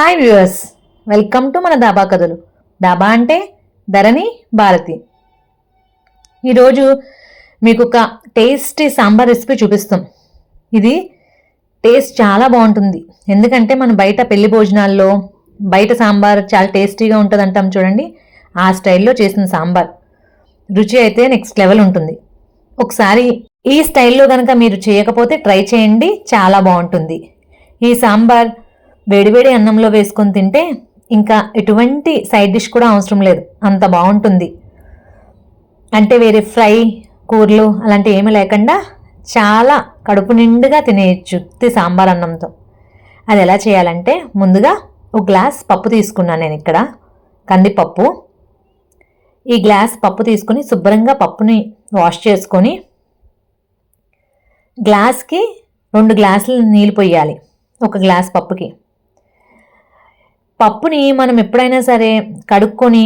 Hi viewers, welcome to మన దాబా కథలు. దాబా అంటే ధరణి భారతి. ఈరోజు మీకు ఒక టేస్టీ సాంబార్ రెసిపీ చూపిస్తాం. ఇది టేస్ట్ చాలా బాగుంటుంది. ఎందుకంటే మనం బయట పెళ్లి భోజనాల్లో బయట సాంబార్ చాలా టేస్టీగా ఉంటుంది అంటాం చూడండి, ఆ స్టైల్లో చేసిన సాంబార్ రుచి అయితే నెక్స్ట్ లెవెల్ ఉంటుంది. ఒకసారి ఈ స్టైల్లో కనుక మీరు చేయకపోతే ట్రై చేయండి, చాలా బాగుంటుంది. ఈ సాంబార్ వేడివేడి అన్నంలో వేసుకొని తింటే ఇంకా ఎటువంటి సైడ్ డిష్ కూడా అవసరం లేదు, అంత బాగుంటుంది. అంటే వేరే ఫ్రై కూరలు అలాంటివి ఏమీ లేకుండా చాలా కడుపు నిండుగా తినేయచ్చు సాంబార్ అన్నంతో. అది ఎలా చేయాలంటే, ముందుగా ఒక గ్లాస్ పప్పు తీసుకున్నాను నేను ఇక్కడ, కందిపప్పు. ఈ గ్లాస్ పప్పు తీసుకుని శుభ్రంగా పప్పుని వాష్ చేసుకొని గ్లాస్కి 2 గ్లాసులు నీళ్ళు పోయాలి ఒక గ్లాస్ పప్పుకి. పప్పుని మనం ఎప్పుడైనా సరే కడుక్కొని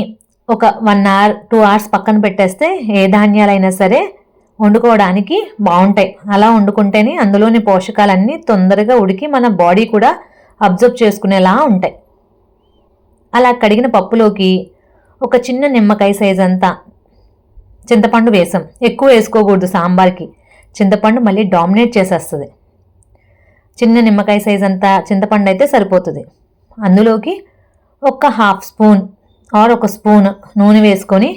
ఒక 1 అవర్ 2 అవర్స్ పక్కన పెట్టేస్తే ఏ ధాన్యాలైనా సరే వండుకోవడానికి బాగుంటాయి. అలా వండుకుంటేనే అందులోని పోషకాలన్నీ తొందరగా ఉడికి మన బాడీ కూడా అబ్జర్వ్ చేసుకునేలా ఉంటాయి. అలా కడిగిన పప్పులోకి ఒక చిన్న నిమ్మకాయ సైజ్ అంతా చింతపండు వేసాం. ఎక్కువ వేసుకోకూడదు సాంబార్కి, చింతపండు మళ్ళీ డామినేట్ చేసేస్తుంది. చిన్న నిమ్మకాయ సైజ్ అంతా చింతపండు అయితే సరిపోతుంది. అందులోకి ఒక 1/2 స్పూన్ ఆర్ 1 స్పూన్ నూనె వేసుకొని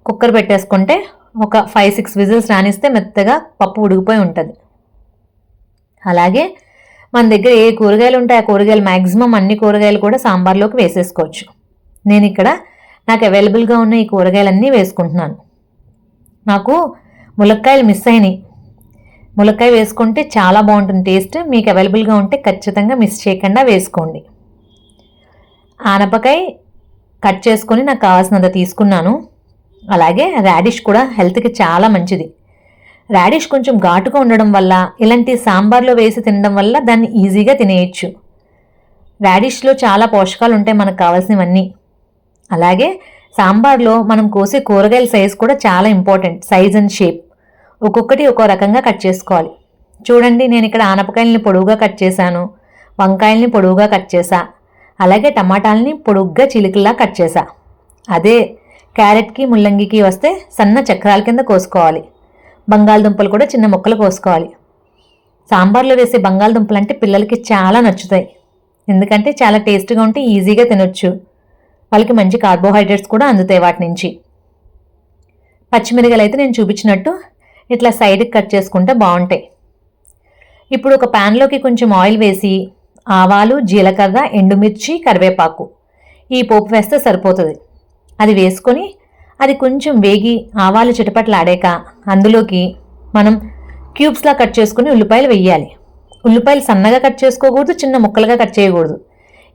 కుక్కర్ పెట్టేసుకుంటే ఒక 5-6 విజిల్స్ రానిస్తే మెత్తగా పప్పు ఉడికిపోయి ఉంటుంది. అలాగే మన దగ్గర ఏ కూరగాయలు ఉంటాయి ఆ కూరగాయలు మ్యాక్సిమం అన్ని కూరగాయలు కూడా సాంబార్లోకి వేసేసుకోవచ్చు. నేను ఇక్కడ నాకు అవైలబుల్గా ఉన్న ఈ కూరగాయలన్నీ వేసుకుంటున్నాను. నాకు ములక్కాయలు మిస్ అయినాయి. ములక్కాయ వేసుకుంటే చాలా బాగుంటుంది టేస్ట్. మీకు అవైలబుల్గా ఉంటే ఖచ్చితంగా మిస్ చేయకుండా వేసుకోండి. ఆనపకాయ కట్ చేసుకొని నాకు కావాల్సినంత తీసుకున్నాను. అలాగే రాడిష్ కూడా హెల్త్కి చాలా మంచిది. రాడిష్ కొంచెం ఘాటుగా ఉండడం వల్ల ఇలాంటి సాంబార్లో వేసి తినడం వల్ల దాన్ని ఈజీగా తినేయచ్చు. రాడిష్లో చాలా పోషకాలు ఉంటాయి మనకు కావాల్సినవన్నీ. అలాగే సాంబార్లో మనం కోసే కూరగాయల సైజ్ కూడా చాలా ఇంపార్టెంట్. సైజ్ అండ్ షేప్ ఒక్కొక్కటి ఒక్కో రకంగా కట్ చేసుకోవాలి. చూడండి, నేను ఇక్కడ ఆనపకాయలని పొడవుగా కట్ చేశాను, వంకాయల్ని పొడవుగా కట్ చేశా, అలాగే టమాటాలని పొడుగ్గా చిలుకల్లా కట్ చేశా. అదే క్యారెట్కి ముల్లంగికి వస్తే సన్న చక్రాల కింద కోసుకోవాలి. బంగాళదుంపలు కూడా చిన్న ముక్కలు కోసుకోవాలి. సాంబార్లో వేసే బంగాళదుంపలు అంటే పిల్లలకి చాలా నచ్చుతాయి. ఎందుకంటే చాలా టేస్ట్గా ఉంటే ఈజీగా తినొచ్చు. వాళ్ళకి మంచి కార్బోహైడ్రేట్స్ కూడా అందుతాయి వాటి నుంచి. పచ్చిమిరకాయలు అయితే నేను చూపించినట్టు ఇట్లా సైడ్కి కట్ చేసుకుంటే బాగుంటాయి. ఇప్పుడు ఒక ప్యాన్లోకి కొంచెం ఆయిల్ వేసి ఆవాలు, జీలకర్ర, ఎండుమిర్చి, కరివేపాకు ఈ పోపు వేస్తే సరిపోతుంది. అది వేసుకొని అది కొంచెం వేగి ఆవాలు చిటపట్లాడాక అందులోకి మనం క్యూబ్స్లా కట్ చేసుకుని ఉల్లిపాయలు వేయాలి. ఉల్లిపాయలు సన్నగా కట్ చేసుకోకూడదు, చిన్న ముక్కలుగా కట్ చేయకూడదు.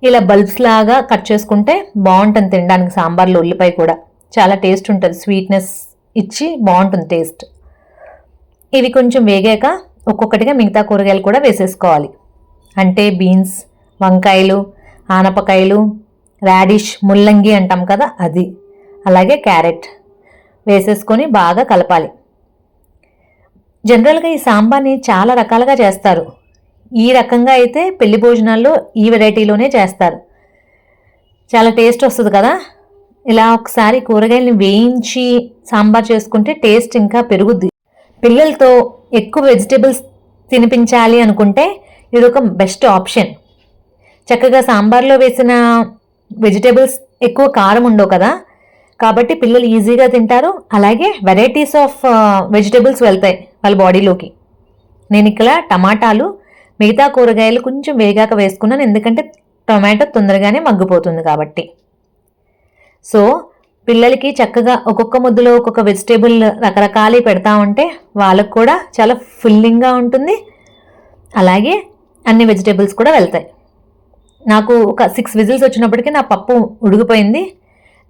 ఇలా బల్బ్స్ లాగా కట్ చేసుకుంటే బాగుంటుంది తినడానికి. సాంబార్లో ఉల్లిపాయ కూడా చాలా టేస్ట్ ఉంటుంది, స్వీట్నెస్ ఇచ్చి బాగుంటుంది టేస్ట్. ఇవి కొంచెం వేగాక ఒక్కొక్కటిగా మిగతా కూరగాయలు కూడా వేసేసుకోవాలి. అంటే బీన్స్, వంకాయలు, ఆనపకాయలు, రాడిష్, ముల్లంగి అంటాం కదా అది, అలాగే క్యారెట్ వేసేసుకొని బాగా కలపాలి. జనరల్గా ఈ సాంబార్ని చాలా రకాలుగా చేస్తారు. ఈ రకంగా అయితే పెళ్లి భోజనాల్లో ఈ వెరైటీలోనే చేస్తారు. చాలా టేస్ట్ వస్తుంది కదా. ఇలా ఒకసారి కూరగాయలని వేయించి సాంబార్ చేసుకుంటే టేస్ట్ ఇంకా పెరుగుద్ది. పిల్లలతో ఎక్కువ వెజిటేబుల్స్ తినిపించాలి అనుకుంటే ఇది ఒక బెస్ట్ ఆప్షన్. చక్కగా సాంబార్లో వేసిన వెజిటేబుల్స్ ఎక్కువ కారం ఉండవు కదా, కాబట్టి పిల్లలు ఈజీగా తింటారు. అలాగే వెరైటీస్ ఆఫ్ వెజిటేబుల్స్ వెళ్తాయి వాళ్ళ బాడీలోకి. నేను ఇక్కడ టమాటాలు, మిగతా కూరగాయలు కొంచెం వేగాక వేసుకున్నాను, ఎందుకంటే టొమాటో తొందరగానే మగ్గిపోతుంది కాబట్టి. సో పిల్లలకి చక్కగా ఒక్కొక్క ముద్దలో ఒక్కొక్క వెజిటేబుల్ రకరకాలు పెడతా ఉంటే వాళ్ళకు కూడా చాలా ఫిల్లింగ్గా ఉంటుంది. అలాగే అన్ని వెజిటేబుల్స్ కూడా వెళ్తాయి. నాకు ఒక 6 విజిల్స్ వచ్చినప్పటికీ నా పప్పు ఉడికిపోయింది.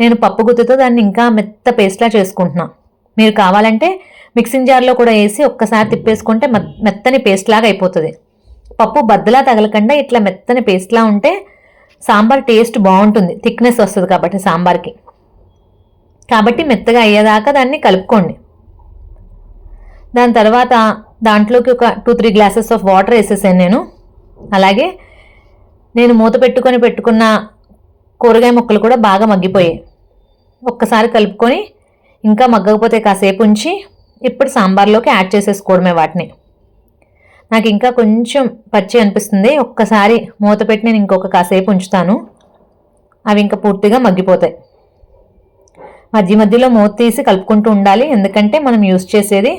నేను పప్పు గుత్తితో దాన్ని ఇంకా మెత్త పేస్ట్లా చేసుకుంటున్నాను. మీరు కావాలంటే మిక్సింగ్ జార్లో కూడా వేసి ఒక్కసారి తిప్పేసుకుంటే మెత్తని పేస్ట్ లాగా అయిపోతుంది. పప్పు బద్దలా తగలకుండా ఇట్లా మెత్తని పేస్ట్లా ఉంటే సాంబార్ టేస్ట్ బాగుంటుంది, థిక్నెస్ వస్తుంది కాబట్టి సాంబార్కి. కాబట్టి మెత్తగా అయ్యేదాకా దాన్ని కలుపుకోండి. దాని తర్వాత దాంట్లోకి ఒక 2-3 గ్లాసెస్ ఆఫ్ వాటర్ వేసేసాను నేను. అలాగే నేను మూత పెట్టుకున్న కూరగాయ ముక్కలు కూడా బాగా మగ్గిపోయాయి. ఒక్కసారి కలుపుకొని ఇంకా మగ్గకపోతే కాసేపు ఉంచి ఇప్పుడు సాంబార్లోకి యాడ్ చేసేసుకోవడమే వాటిని. నాకు ఇంకా కొంచెం పచ్చి అనిపిస్తుంది, ఒక్కసారి మూత పెట్టి నేను ఇంకొక కాసేపు ఉంచుతాను. అవి ఇంకా పూర్తిగా మగ్గిపోతాయి. మధ్య మధ్యలో మూత తీసి కలుపుకుంటూ ఉండాలి, ఎందుకంటే మనం యూస్ చేసేది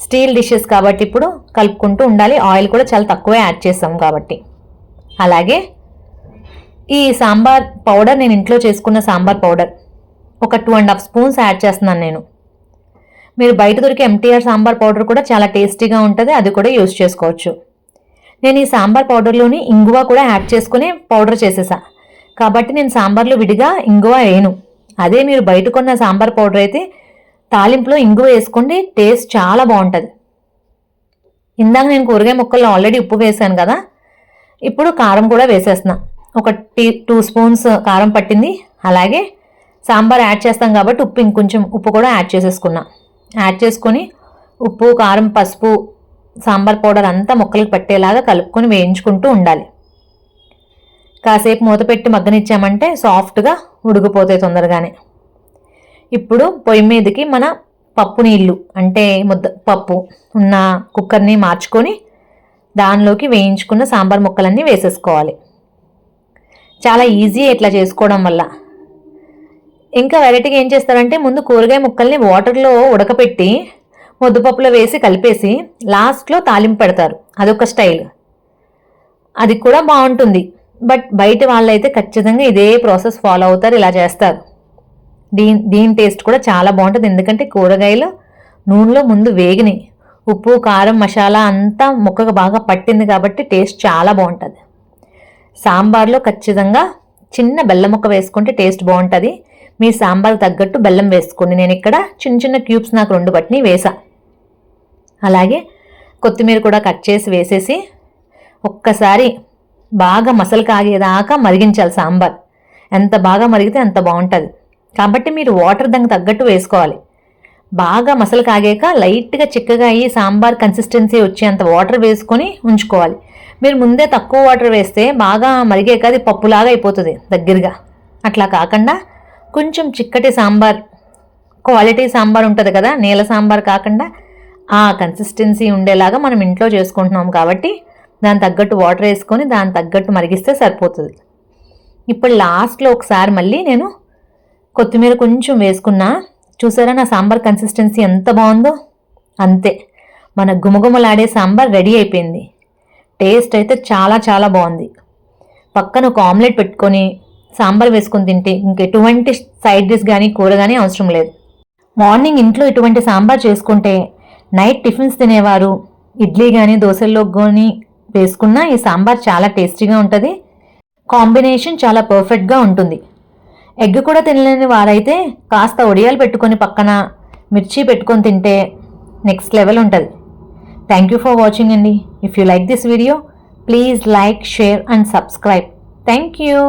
స్టీల్ డిషెస్ కాబట్టి ఇప్పుడు కలుపుకుంటూ ఉండాలి. ఆయిల్ కూడా చాలా తక్కువే యాడ్ చేస్తాం కాబట్టి. అలాగే ఈ సాంబార్ పౌడర్, నేను ఇంట్లో చేసుకున్న సాంబార్ పౌడర్ ఒక 2.5 స్పూన్స్ యాడ్ చేస్తున్నాను నేను. మీరు బయట దొరికే ఎంటీఆర్ సాంబార్ పౌడర్ కూడా చాలా టేస్టీగా ఉంటుంది, అది కూడా యూజ్ చేసుకోవచ్చు. నేను ఈ సాంబార్ పౌడర్లోని ఇంగువ కూడా యాడ్ చేసుకుని పౌడర్ చేసేసా కాబట్టి నేను సాంబార్లో విడిగా ఇంగువ వేయను. అదే మీరు బయట కొన్న సాంబార్ పౌడర్ అయితే తాలింపులో ఇంగువ వేసుకోండి, టేస్ట్ చాలా బాగుంటుంది. ఇందాక నేను కూరగాయ ముక్కల్లో ఆల్రెడీ ఉప్పు వేసాను కదా, ఇప్పుడు కారం కూడా వేసేస్తున్నా. ఒక 2 స్పూన్స్ కారం పట్టింది. అలాగే సాంబార్ యాడ్ చేస్తాం కాబట్టి ఇంకొంచెం ఉప్పు కూడా యాడ్ చేసేసుకున్నా. యాడ్ చేసుకొని ఉప్పు, కారం, పసుపు, సాంబార్ పౌడర్ అంతా ముక్కలకు పట్టేలాగా కలుపుకొని వేయించుకుంటూ ఉండాలి. కాసేపు మూత పెట్టి మగ్గనిచ్చామంటే సాఫ్ట్గా ఉడికిపోతాయి తొందరగానే. ఇప్పుడు పొయ్యి మీదకి మన పప్పు నీళ్ళు అంటే పప్పు ఉన్న కుక్కర్ని మార్చుకొని దానిలోకి వేయించుకున్న సాంబార్ ముక్కలన్నీ వేసేసుకోవాలి. చాలా ఈజీ ఇట్లా చేసుకోవడం వల్ల. ఇంకా వెరైటీగా ఏం చేస్తారంటే ముందు కూరగాయ ముక్కల్ని వాటర్లో ఉడకపెట్టి ముద్దపప్పులో వేసి కలిపేసి లాస్ట్లో తాలింపు పెడతారు, అదొక స్టైల్. అది కూడా బాగుంటుంది. బట్ బయట వాళ్ళైతే ఖచ్చితంగా ఇదే ప్రాసెస్ ఫాలో అవుతారు, ఇలా చేస్తారు. దీని టేస్ట్ కూడా చాలా బాగుంటుంది, ఎందుకంటే కూరగాయలు నూనెలో ముందు వేగినాయి, ఉప్పు, కారం, మసాలా అంతా ముక్కకు బాగా పట్టింది కాబట్టి టేస్ట్ చాలా బాగుంటుంది. సాంబార్లో ఖచ్చితంగా చిన్న బెల్లం ముక్క వేసుకుంటే టేస్ట్ బాగుంటుంది. మీ సాంబార్ తగ్గట్టు బెల్లం వేసుకోండి. నేను ఇక్కడ చిన్న చిన్న క్యూబ్స్ నాకు 2 పట్టిని వేసా. అలాగే కొత్తిమీర కూడా కట్ చేసి వేసేసి ఒక్కసారి బాగా మసలు కాగేదాకా మరిగించాలి సాంబార్. ఎంత బాగా మరిగితే అంత బాగుంటుంది కాబట్టి మీరు వాటర్ దానికి తగ్గట్టు వేసుకోవాలి. బాగా మసలు కాగాక లైట్గా చిక్కగా అయ్యి సాంబార్ కన్సిస్టెన్సీ వచ్చేంత వాటర్ వేసుకొని ఉంచుకోవాలి. మీరు ముందే తక్కువ వాటర్ వేస్తే బాగా మరిగాక అది పప్పులాగా అయిపోతుంది దగ్గరగా. అట్లా కాకుండా కొంచెం చిక్కటి సాంబార్, క్వాలిటీ సాంబార్ ఉంటుంది కదా, నీళ్ళ సాంబార్ కాకుండా ఆ కన్సిస్టెన్సీ ఉండేలాగా మనం ఇంట్లో చేసుకుంటున్నాం కాబట్టి దాని తగ్గట్టు వాటర్ వేసుకొని దాని తగ్గట్టు మరిగిస్తే సరిపోతుంది. ఇప్పుడు లాస్ట్లో ఒకసారి మళ్ళీ నేను కొత్తిమీర కొంచెం వేసుకున్నా. చూసారా నా సాంబార్ కన్సిస్టెన్సీ ఎంత బాగుందో? అంతే, మన గుమగుమలాడే సాంబార్ రెడీ అయిపోయింది. టేస్ట్ అయితే చాలా చాలా బాగుంది. పక్కన ఒక ఆమ్లెట్ పెట్టుకొని సాంబార్ వేసుకొని తింటే ఇంకెటువంటి సైడ్ డిష్ కానీ కూర కానీ అవసరం లేదు. మార్నింగ్ ఇంట్లో ఇటువంటి సాంబార్ చేసుకుంటే నైట్ టిఫిన్స్ తినేవారు ఇడ్లీ కానీ దోశల్లో కానీ వేసుకున్నా ఈ సాంబార్ చాలా టేస్టీగా ఉంటుంది. కాంబినేషన్ చాలా పర్ఫెక్ట్గా ఉంటుంది. ఎగ్ కూడా తినలేని వారైతే కాస్త ఒడియాలు పెట్టుకొని పక్కన మిర్చి పెట్టుకొని తింటే నెక్స్ట్ లెవెల్ ఉంటుంది. థ్యాంక్ యూ ఫర్ వాచింగ్ అండి. If you like this video please like, share and subscribe. Thank you.